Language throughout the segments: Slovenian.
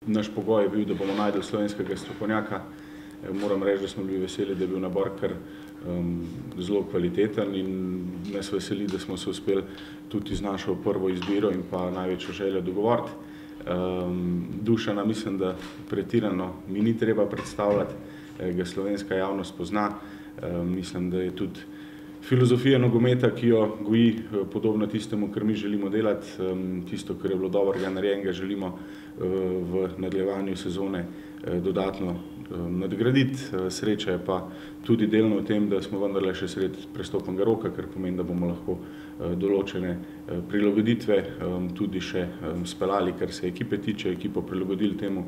naš pogoj je bil, da bomo našli slovenskega strokovnjaka. Moram reči, da smo bili veseli, da je bil nabor kar zelo kvaliteten in nas veseli, da smo se uspeli tudi z našo prvo izbiro in pa največjo željo dogovoriti. Dušana mislim, da pretirano mi ni treba predstavljati, ga slovenska javnost pozna. Mislim, da je tudi filozofija nogometa, ki jo goji podobno tistemu, kar mi želimo delati, tisto, kar je bilo dobrega narejenega, želimo v nadaljevanju sezone dodatno nadgraditi. Sreča je pa tudi delno v tem, da smo vendarle še sredi prestopnega roka, kar pomeni, da bomo lahko določene prilagoditve tudi še speljali, kar se ekipe tiče, ekipo prilagodili temu,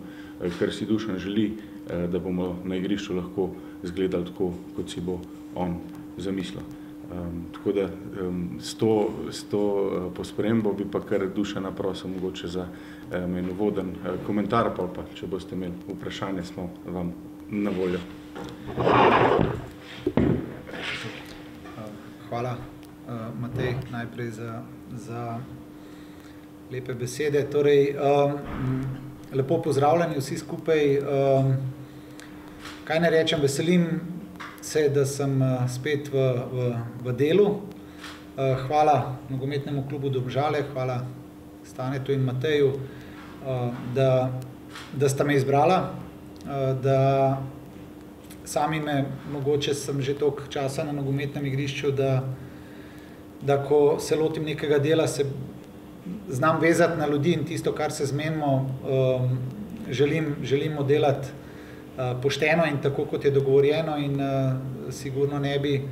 kar si Dušan želi, da bomo na igrišču lahko izgledali tako, kot si bo on zamislil. Tako da s to posprembo bi pa kar Dušana prosil mogoče za en uvoden komentar, pa če boste imeli vprašanje, smo vam na voljo. Hvala, Matej, najprej za lepe besede. Torej, lepo pozdravljeni vsi skupaj. Kaj ne rečem, veselim se, da sem spet v delu. Hvala nogometnemu klubu Domžale, hvala Stanetu in Mateju, da sta me izbrala, da sami me, mogoče sem že toliko časa na nogometnem igrišču, da ko se lotim nekega dela, se znam vezati na ljudi in tisto, kar se zmenimo, želimo delati pošteno in tako, kot je dogovorjeno, in sigurno ne bi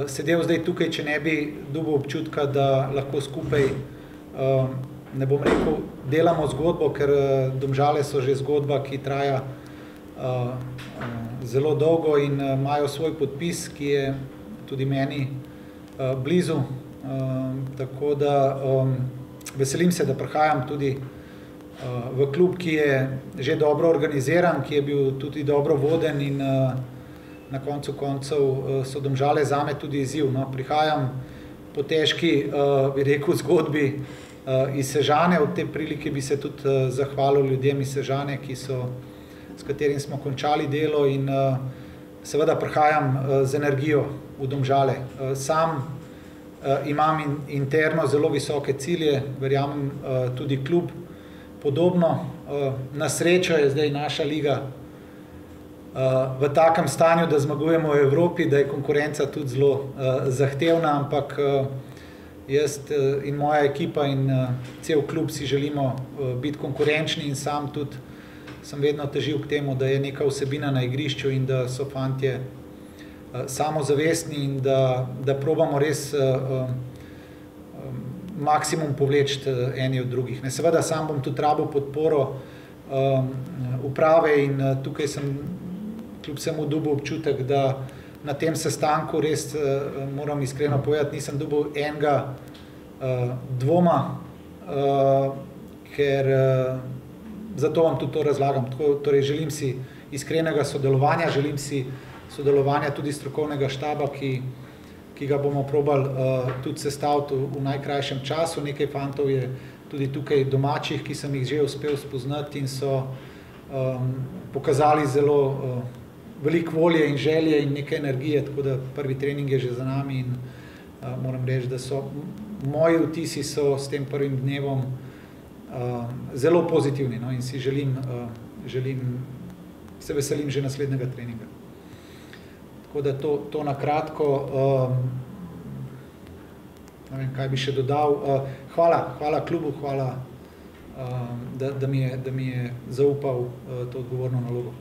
sedel zdaj tukaj, če ne bi dobil občutka, da lahko skupaj, ne bom rekel, delamo zgodbo, ker Domžale so že zgodba, ki traja zelo dolgo in imajo svoj podpis, ki je tudi meni blizu. Tako da veselim se, da prihajam tudi v klub, ki je že dobro organiziran, ki je bil tudi dobro voden in na koncu koncev so Domžale zame tudi izziv. No, prihajam po težki, bi rekel, zgodbi iz Sežane. Od te prilike bi se tudi zahvalil ljudem iz Sežane, s katerim smo končali delo, in seveda prihajam z energijo v Domžale. Sam imam interno zelo visoke cilje, verjamem tudi klub podobno. Na srečo je zdaj naša liga v takem stanju, da zmagujemo v Evropi, da je konkurenca tudi zelo zahtevna, ampak jaz in moja ekipa in cel klub si želimo biti konkurenčni, in sam tudi sem vedno težil k temu, da je neka vsebina na igrišču in da so fantje samozavestni in da probamo res maksimum povleči eni od drugih. Seveda sam bom tudi rabil podporo uprave in tukaj sem kljub vsemu dobil občutek, da na tem sestanku res moram iskreno povedati, nisem dobil enega dvoma, ker zato vam tudi to razlagam. Torej želim si iskrenega sodelovanja, želim si sodelovanja tudi strokovnega štaba, ki ga bomo probali tudi sestaviti v najkrajšem času. Nekaj fantov je tudi tukaj domačih, ki sem jih že uspel spoznati in so pokazali zelo veliko volje in želje in nekaj energije, tako da prvi trening je že za nami in moram reči, da so moji vtisi so s tem prvim dnevom zelo pozitivni, no, in si se veselim že naslednjega treninga. Tako da to na kratko, ne vem, kaj bi še dodal. Hvala klubu, hvala, da mi je zaupal to odgovorno nalogo.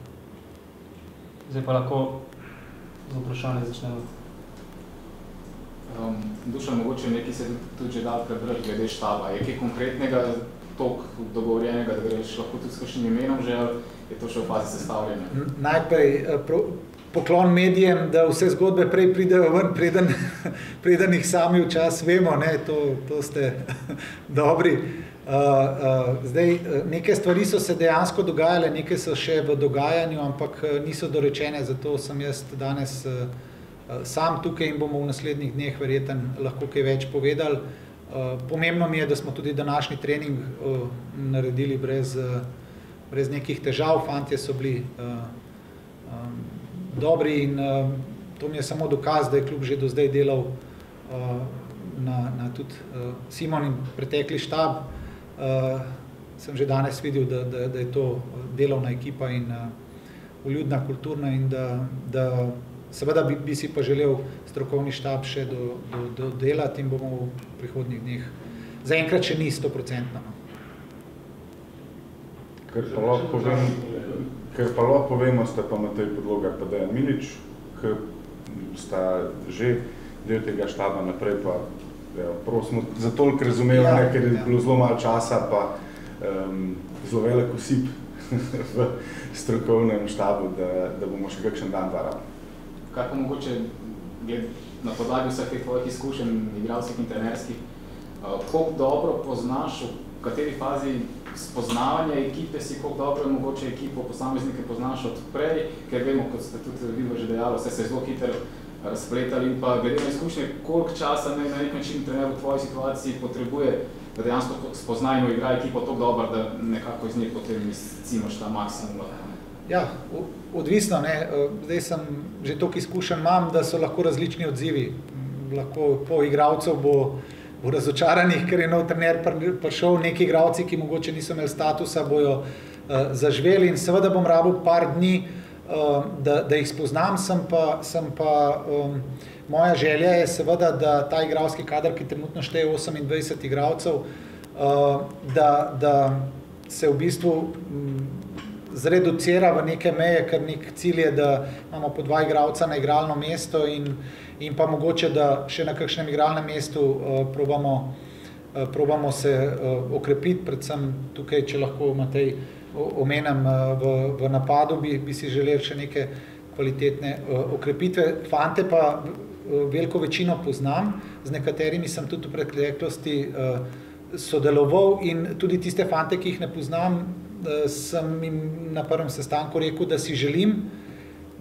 Zdaj pa lahko z vprašanje začnemo. Dušan, mogoče nekaj se tudi že dal prebrati glede štaba. Je kaj konkretnega, toliko dogovorjenega, da greš lahko tudi s kakšnim imenom že, ali je to še v fazi sestavljanja? Najprej poklon medijem, da vse zgodbe prej pridejo ven, preden jih sami včasih vemo, ne, to ste dobri. Zdaj, neke stvari so se dejansko dogajale, neke so še v dogajanju, ampak niso dorečene, zato sem jaz danes sam tukaj in bomo v naslednjih dneh verjetno lahko kaj več povedali. Pomembno mi je, da smo tudi današnji trening naredili brez brez nekih težav, fantje so bili dobri in to mi je samo dokaz, da je klub že do zdaj delal na tudi Simon in pretekli štab. Sem že danes videl, da je to delovna ekipa in vljudna, kulturna in da seveda bi si pa želel strokovni štab še dodelati in bomo v prihodnjih dneh. Zaenkrat še ni 100%. Ker pa lahko povemo, sta pa Matej Podlogar pa Dejan Milič, ki sta že del tega štaba naprej, pa prosimo za toliko razumevanja, ker je bilo zelo malo časa, pa zelo velik osip v strokovnem štabu, da bomo še kakšen dan varali. Kaj pa mogoče na podlagi vseh teh tvojih izkušenj, igralskih in trenerskih, koliko dobro poznaš, v kateri fazi spoznavanja ekipe si, koliko dobro mogoče ekipo, posameznike poznaš od prej, ker vemo, kot ste tudi videli že dejalo, vse se je zelo hitro razpletali in pa glede na izkušnje, koliko časa na nek način trener v tvoji situaciji potrebuje, da dejansko spozna in igra ekipo tako dobro, da nekako iz nje potem izcimaš ta maksimum. Ja, odvisno, ne. Zdaj sem že toliko izkušenj imam, da so lahko različni odzivi. Lahko po igralcev bo razočaranih, ker je nov trener prišel, neki igralci, ki mogoče niso imeli statusa, bojo zaživeli in seveda bom rabil par dni, da jih spoznam, sem pa moja želja je seveda, da ta igralski kader, ki trenutno šteje 28 igralcev, da se v bistvu zreducira v neke meje, ker nek cilj je, da imamo po 2 igralca na igralno mesto in pa mogoče, da še na kakšnem igralnem mestu probamo se okrepiti, predvsem tukaj, če lahko Matej omenim v napadu, bi si želeli še neke kvalitetne okrepitve. Fante pa veliko večino poznam, z nekaterimi sem tudi v preteklosti sodeloval in tudi tiste fante, ki jih ne poznam, sem jim na prvem sestanku rekel, da si želim,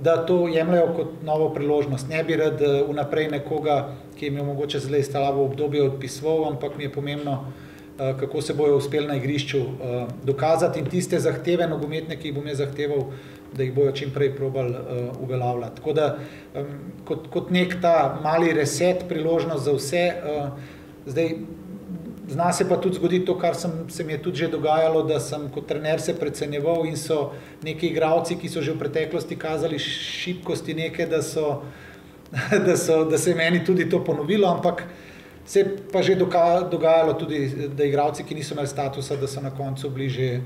da to jemljajo kot novo priložnost. Ne bi rad vnaprej nekoga, ki jim je mogoče zdaj slabo obdobje odpisoval, ampak mi je pomembno, kako se bojo uspeli na igrišču dokazati in tiste zahteve nogometne, ki jih bom jaz zahteval, da jih bojo čim prej probali uveljavljati. Tako da kot nek ta mali reset, priložnost za vse, zdaj zna se pa tudi zgoditi to, kar se mi je tudi že dogajalo, da sem kot trener se precenjeval in so neki igralci, ki so že v preteklosti kazali šibkosti neke, da se je meni tudi to ponovilo, ampak se je pa že dogajalo tudi, da igralci, ki niso imeli statusa, da so na koncu bili že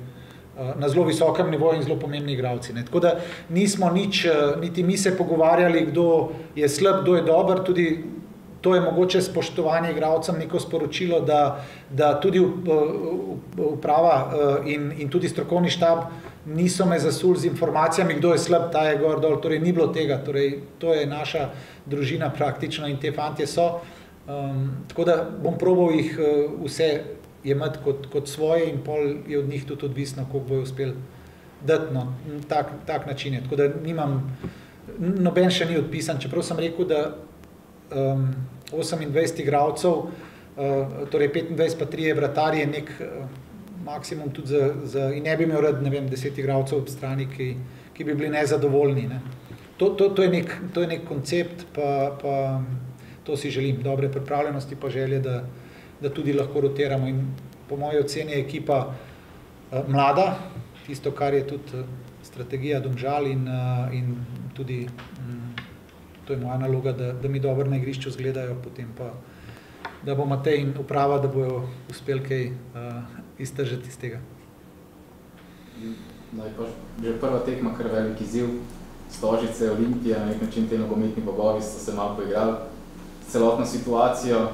na zelo visokem nivoju in zelo pomembni igralci. Tako da nismo nič, niti mi se pogovarjali, kdo je slab, kdo je dober, tudi to je mogoče spoštovanje igralcem neko sporočilo, da tudi uprava in tudi strokovni štab niso me zasuli z informacijami, kdo je slab, ta je gor dol, torej ni bilo tega, torej to je naša družina praktično in te fantje so. Tako da bom probal jih vse jemati kot svoje in pol je od njih tudi odvisno, koliko bojo uspeli dati, no, tak način je. Tako da nimam, noben še ni odpisan, čeprav sem rekel, da 28 igralcev, torej 25 pa 3 vratarji je nek maksimum tudi in ne bi imel rad, ne vem, 10 igralcev ob strani, ki bi bili nezadovoljni. Ne. To je nek koncept, pa to si želim, dobre pripravljenosti pa želje, da tudi lahko rotiramo in po moji oceni je ekipa mlada, tisto, kar je tudi strategija Domžal in tudi to je moja naloga, da mi dobro na igrišču zgledajo, potem pa, da bo Matej in uprava, da bojo uspeli kaj iztržiti iz tega. Že prva tekma, kar velik izziv, Stožice, Olimpija, na nek način te nogometni bogovi so se malo poigrali, celotno situacijo.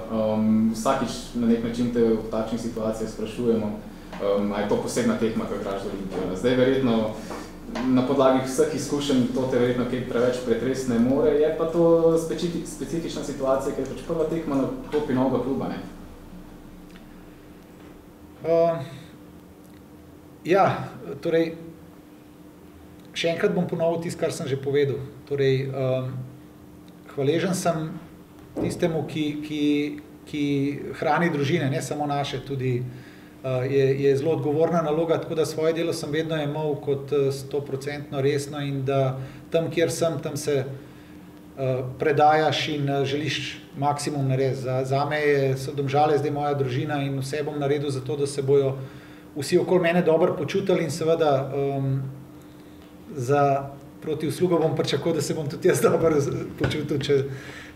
Vsakič na nek način te v takšnih situacijah sprašujemo, a je to posebna tekma, ko igraš z Olimpijo. Zdaj verjetno na podlagi vseh izkušenj to te verjetno kaj preveč pretres ne more, je pa to specifična situacija, ker je pač prva tekma na klopi novega kluba, ne? Ja, torej, še enkrat bom ponovil tisto, kar sem že povedal. Torej, hvaležen sem tistemu, ki hrani družine, ne samo naše, tudi je zelo odgovorna naloga, tako da svoje delo sem vedno imel kot 100% resno in da tam, kjer sem, tam se predajaš in želiš maksimum narediti. Zame so Domžale zdaj moja družina in vse bom naredil za to, da se bojo vsi okoli mene dobro počutili in seveda proti uslugo bom pričakoval, da se bom tudi jaz dobro počutil,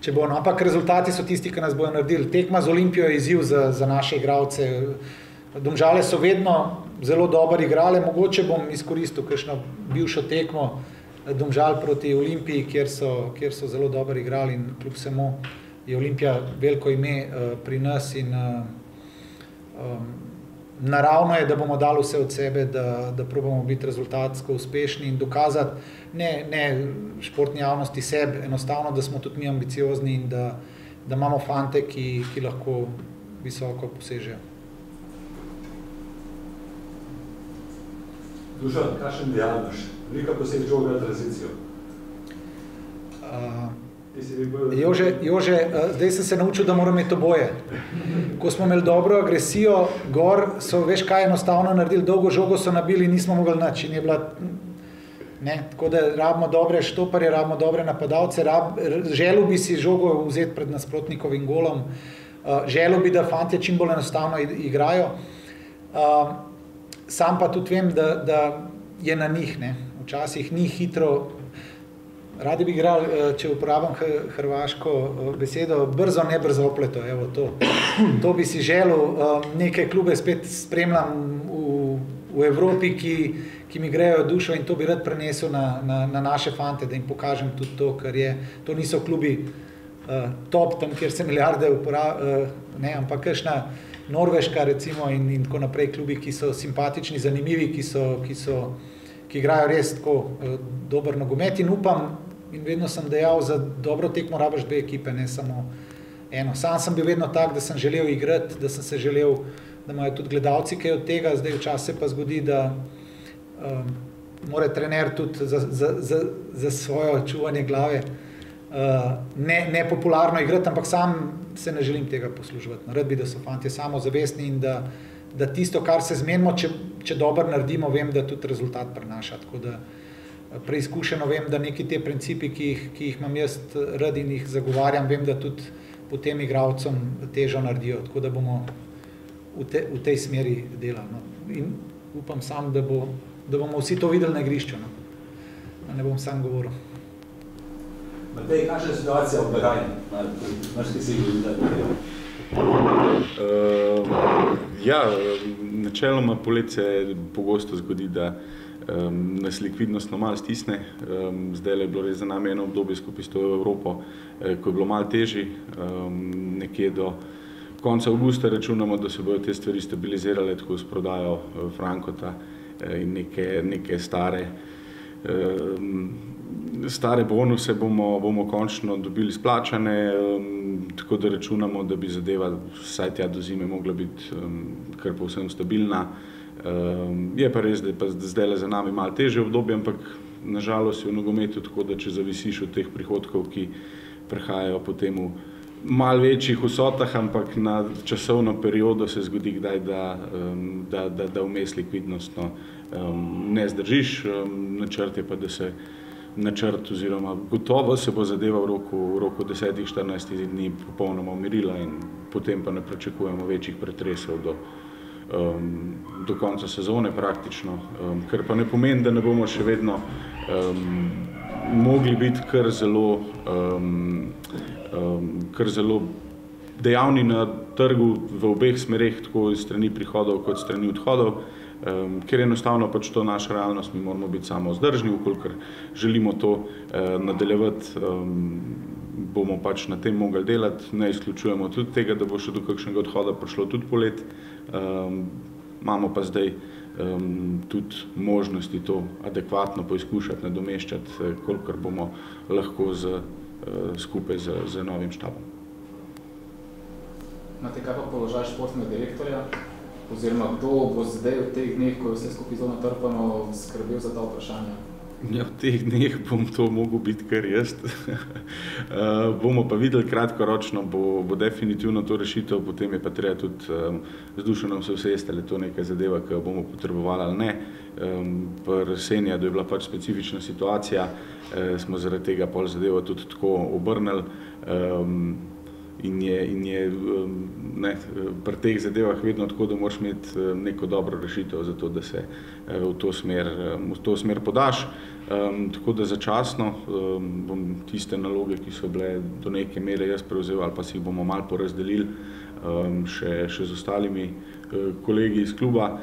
če bo. No, ampak rezultati so tisti, ki nas bojo naredili. Tekma z Olimpijo je izziv za naše igralce. Domžale so vedno zelo dobro igrale, mogoče bom izkoristil kakšno bivšo tekmo Domžal proti Olimpiji, kjer so zelo dobro igrali in kljub vsemu je Olimpija veliko ime pri nas in naravno je, da bomo dali vse od sebe, da probamo biti rezultatsko uspešni in dokazati ne športni javnosti sebi, enostavno, da smo tudi mi ambiciozni in da imamo fante, ki lahko visoko posežejo. Dušan, kakšen dejavnoš? Velika posebej žoga tranzicijo. Jože, zdaj sem se naučil, da moram imeti oboje. Ko smo imeli dobro agresijo, gor so, veš kaj, enostavno naredili, dolgo žogo so nabili, nismo mogli nič in je bila, tako da rabimo dobre štoparje, rabimo dobre napadalce, želel bi si žogo vzeti pred nasprotnikovim golom, želel bi, da fantje čim bolj enostavno igrajo, sam pa tudi vem, da je na njih, včasih ni hitro. Radi bi igrali, če uporabim hrvaško besedo, brzo, ne brzo opleto, evo to. To bi si želel, neke klube spet spremljam v Evropi, ki mi grejo dušo in to bi rad prenesel na naše fante, da jim pokažem tudi to, kar je. To niso klubi top, tam kjer se milijarde ampak kakšna Norveška recimo in tako naprej, klubi, ki so simpatični, zanimivi, ki igrajo res tako dober nogomet in upam, in vedno sem dejal, za dobro tekmo rabiš dve ekipe, ne samo eno. Sam sem bil vedno tak, da sem želel igrati, da sem se želel, da imajo tudi gledalci kaj od tega, zdaj včasih se pa zgodi, da mora trener tudi za svojo čuvanje glave ne popularno igrati, ampak sam se ne želim tega posluževati. Rad bi, da so fantje samozavestni in da tisto, kar se zmenimo, če dobro naredimo, vem, da tudi rezultat prenaša. Tako da preizkušeno vem, da neki te principi, ki jih imam jaz rad in jih zagovarjam, vem, da tudi potem igralcem težo naredijo. Tako da bomo v tej smeri delali. In upam sam, da bomo vsi to videli na igrišču. Ne bom sam govoril. Matej, kakšna je situacija v blagajni? Imaš ti si gledati? Načeloma poleti se pogosto zgodi, da nas likvidnostno malo stisne. Zdaj je bilo res za nami eno obdobje skupaj s to Evropo, ko je bilo malo težji. Nekje do konca avgusta računamo, da se bodo te stvari stabilizirale, tako s prodajo Frankota in neke stare bonuse bomo končno dobili splačane, tako da računamo, da bi zadeva vsaj tja do zime mogla biti kar povsem stabilna. Je pa res, da je pa zdaj za nami malo težje obdobje, ampak nažalost je v nogometu tako, da če zavisiš od teh prihodkov, ki prihajajo potem v malo večjih vsotah, ampak na časovno periodo se zgodi kdaj, da vmes likvidnostno ne zdržiš. Načrt je pa, da se načrt oziroma gotovo se bo zadeva v roku 10-14 dni popolnoma umirila in potem pa ne pričakujemo večjih pretresov do konca sezone praktično, kar pa ne pomeni, da ne bomo še vedno mogli biti kar zelo dejavni na trgu v obeh smereh, tako iz strani prihodov kot strani odhodov, ker enostavno pač to naša realnost, mi moramo biti samo vzdržni, ukolikor želimo to nadaljevati, bomo pač na tem mogli delati, ne izključujemo tudi tega, da bo še do kakšnega odhoda prišlo tudi polet, imamo pa zdaj tudi možnosti to adekvatno poizkušati, nadomeščati, kolikor bomo lahko skupaj z novim štabom. Imate kaj pa položaj športnega direktorja? Oziroma, kdo bo zdaj v teh dneh, ko je vse skupaj zelo natrpano, skrbel za ta vprašanja? Ja, v teh dneh bom to mogel biti kar jaz. Bomo pa videli kratkoročno, bo definitivno to rešitev, potem je pa treba tudi z Dušanom se usesti, ali je to neka zadeva, ki jo bomo potrebovali ali ne. Pri Senija, da je bila pač specifična situacija, smo zaradi tega pol zadevo tudi tako obrnili. In je pri teh zadevah vedno tako, da moraš imeti neko dobro rešitev za to, da se v to smer podaš. Tako da začasno bom tiste naloge, ki so bile do neke mere jaz prevzel, ali pa si jih bomo malo porazdelili še z ostalimi kolegi iz kluba.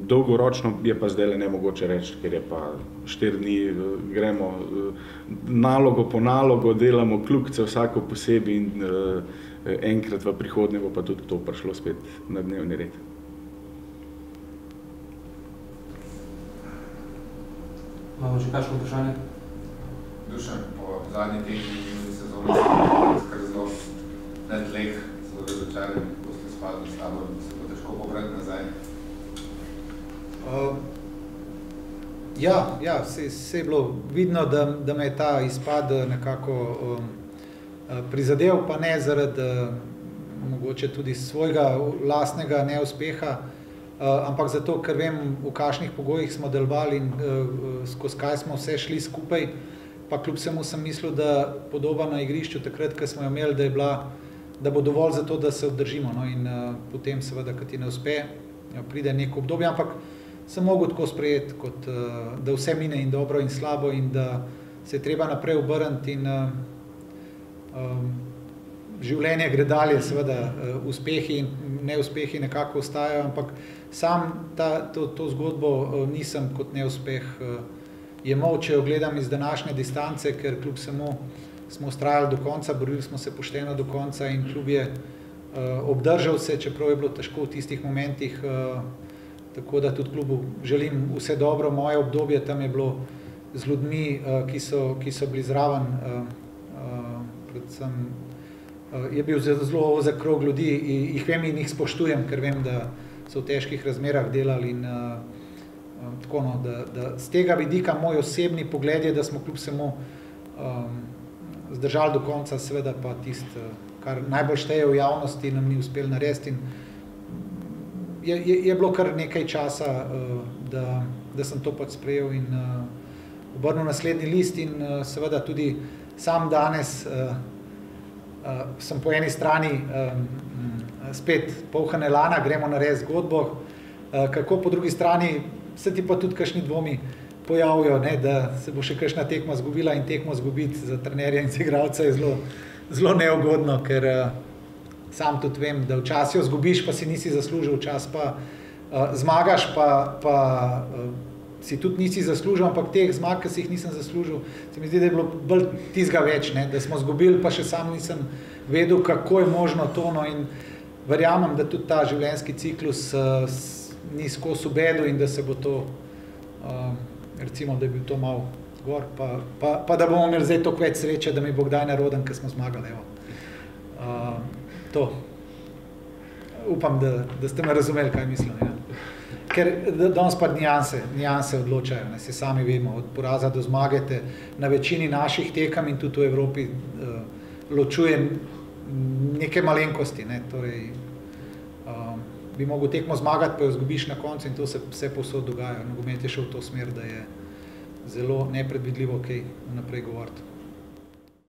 Dolgoročno je pa zdaj nemogoče reči, ker je pa 4 dni, gremo nalogo po nalogo, delamo kljukice vsako posebej in enkrat v prihodnje bo pa tudi to prišlo spet na dnevni red. Imamo še kakšno vprašanje? Dušan, po zadnji tehnični sezoni kar zelo na tleh, zelo razočarani, ko ste spadli s tabo, se bo težko povrati nazaj. Ja, se je bilo vidno, da me je ta izpad nekako prizadel, pa ne zaradi mogoče tudi svojega lastnega neuspeha, ampak zato, ker vem, v kakšnih pogojih smo delovali in skozi kaj smo vse šli skupaj, pa kljub vsemu sem mislil, da podoba na igrišču takrat, ko smo jo imeli, da bo dovolj za to, da se obdržimo. No, in potem seveda, ko ti ne uspe, pride neko obdobje, ampak sem mogel tako sprejeti, kot da vse mine in dobro in slabo in da se je treba naprej obrniti in življenje gre dalje, seveda uspehi in neuspehi nekako ostajajo, ampak sam to zgodbo nisem kot neuspeh jemal, če jo gledam iz današnje distance, ker kljub vsemu smo vztrajali do konca, borili smo se pošteno do konca in klub je obdržal se, čeprav je bilo težko v tistih momentih, tako da tudi klubu želim vse dobro. Moje obdobje tam je bilo z ljudmi, ki so bili zraven, predvsem je bil zelo ozek krog ljudi, jih vem in jih spoštujem, ker vem, da so v težkih razmerah delali in tako, no, da z tega vidika moj osebni pogled je, da smo kljub vsemu zdržali do konca, seveda pa tisto, kar najbolj šteje v javnosti, nam ni uspelo narediti in je bilo kar nekaj časa, da sem to pač sprejel in obrnil naslednji list in seveda tudi sam danes sem po eni strani spet polhan elana, gremo narediti zgodbo, kako po drugi strani se ti pa tudi kakšni dvomi pojavijo, ne, da se bo še kakšna tekma zgubila in tekmo zgubiti za trenerja in za igralca je zelo neugodno, ker sam tudi vem, da včasih jo zgubiš, pa si nisi zaslužil, včas pa zmagaš, pa si tudi nisi zaslužil, ampak teh zmag, ki si jih nisem zaslužil, se mi zdi, da je bilo bolj tizga več, ne, da smo zgubili, pa še sam nisem vedel, kako je možno to, no, in verjamem, da tudi ta življenjski ciklus ni skozi v bedu in da se bo to, recimo, da je bil to malo gor, pa da bomo imeli zdaj toliko več sreče, da mi bo kdaj naroden, ker smo zmagali, evo. To. Upam, da ste me razumeli, kaj mislim. Ja. Ker danes pa nijanse odločajo, ne, se sami vemo, od poraza do zmagete na večini naših tekem in tudi v Evropi ločuje neke malenkosti, ne, torej bi mogel tekmo zmagati, pa jo zgubiš na koncu in to se vse povsod dogaja. Nogomet je šel v to smer, da je zelo nepredvidljivo kaj naprej govoriti.